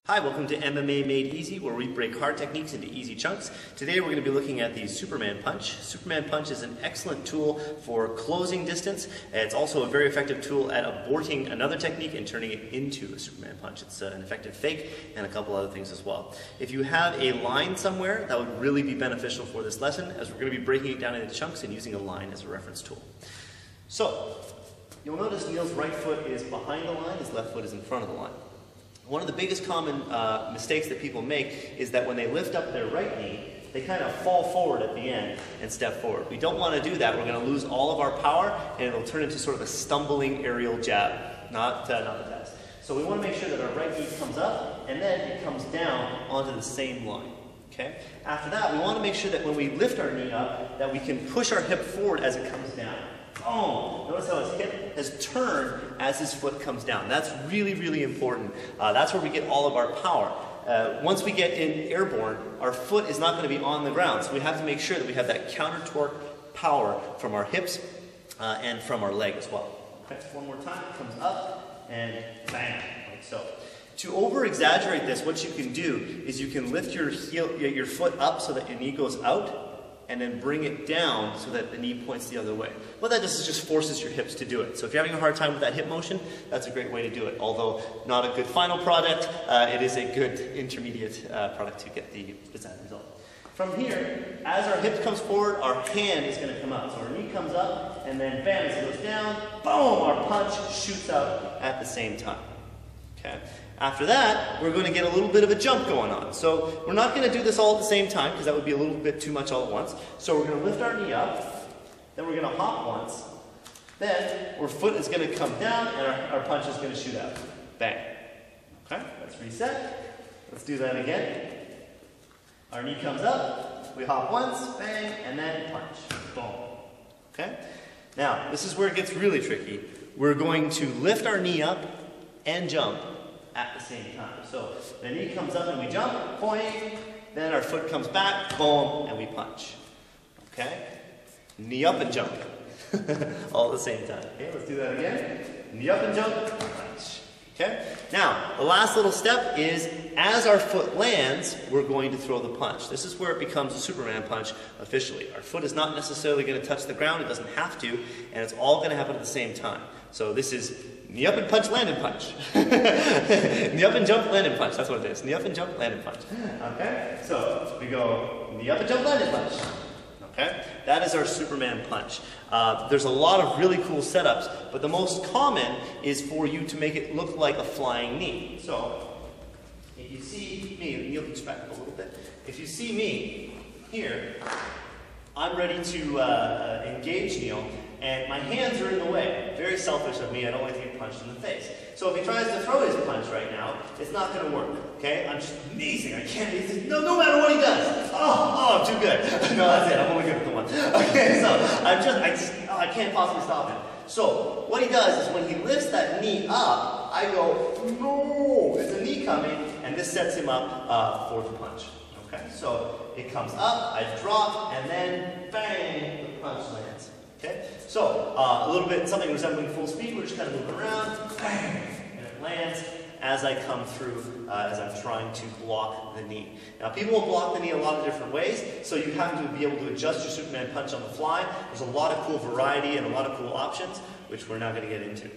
Hi, welcome to MMA Made Easy, where we break hard techniques into easy chunks. Today we're going to be looking at the Superman Punch. Superman Punch is an excellent tool for closing distance. It's also a very effective tool at aborting another technique and turning it into a Superman Punch. It's an effective fake and a couple other things as well. If you have a line somewhere, that would really be beneficial for this lesson, as we're going to be breaking it down into chunks and using a line as a reference tool. So, you'll notice Neil's right foot is behind the line, his left foot is in front of the line. One of the biggest common mistakes that people make is that when they lift up their right knee, they kind of fall forward at the end and step forward. We don't want to do that. We're going to lose all of our power, and it'll turn into sort of a stumbling aerial jab, not the best. So we want to make sure that our right knee comes up, and then it comes down onto the same line. Okay? After that, we want to make sure that when we lift our knee up, that we can push our hip forward as it comes down. Oh, notice how his hip has turned as his foot comes down. That's really, really important. That's where we get all of our power. Once we get in airborne, our foot is not going to be on the ground. So we have to make sure that we have that counter torque power from our hips and from our leg as well. Okay, one more time. It comes up and bang, like so. To over-exaggerate this, what you can do is you can lift your foot up so that your knee goes out, and then bring it down so that the knee points the other way. What that does is just forces your hips to do it. So if you're having a hard time with that hip motion, that's a great way to do it. Although not a good final product, it is a good intermediate product to get the desired result. From here, as our hip comes forward, our hand is going to come up. So our knee comes up, and then bam, as it goes down, boom, our punch shoots out at the same time. Okay. After that, we're going to get a little bit of a jump going on. So we're not going to do this all at the same time, because that would be a little bit too much all at once. So we're going to lift our knee up, then we're going to hop once, then our foot is going to come down, and our punch is going to shoot out. Bang. Okay, let's reset. Let's do that again. Our knee comes up, we hop once, bang, and then punch. Boom. Okay? Now, this is where it gets really tricky. We're going to lift our knee up and jump at the same time. So the knee comes up and we jump, point, then our foot comes back, boom, and we punch. Okay? Knee up and jump. All at the same time. Okay, let's do that again. Knee up and jump, punch. Okay? Now, the last little step is, as our foot lands, we're going to throw the punch. This is where it becomes a Superman punch officially. Our foot is not necessarily going to touch the ground, it doesn't have to, and it's all going to happen at the same time. So this is knee up and punch, land and punch. Knee up and jump, land and punch. That's what it is. Knee up and jump, land and punch. Okay? So we go knee up and jump, land and punch. Okay? That is our Superman punch. There's a lot of really cool setups, but the most common is for you to make it look like a flying knee. So if you see me, Neil can back up a little bit. If you see me here, I'm ready to engage Neil, and my hands are in the way. Very selfish of me, I don't like to get punched in the face. So if he tries to throw his punch right now, it's not going to work, okay? I'm just amazing, I can't, no matter what he does. Oh, I'm too good. No, that's it, I'm only good at the one. Okay, so I can't possibly stop him. So what he does is when he lifts that knee up, I go, no, there's a knee coming, and this sets him up for the punch. Okay, so it comes up, I drop, and then bang, the punch lands. Okay, so a little bit, something resembling full speed, we're just kind of moving around, bang, and it lands as I come through, as I'm trying to block the knee. Now people will block the knee a lot of different ways, so you have to be able to adjust your Superman punch on the fly. There's a lot of cool variety and a lot of cool options, which we're now going to get into.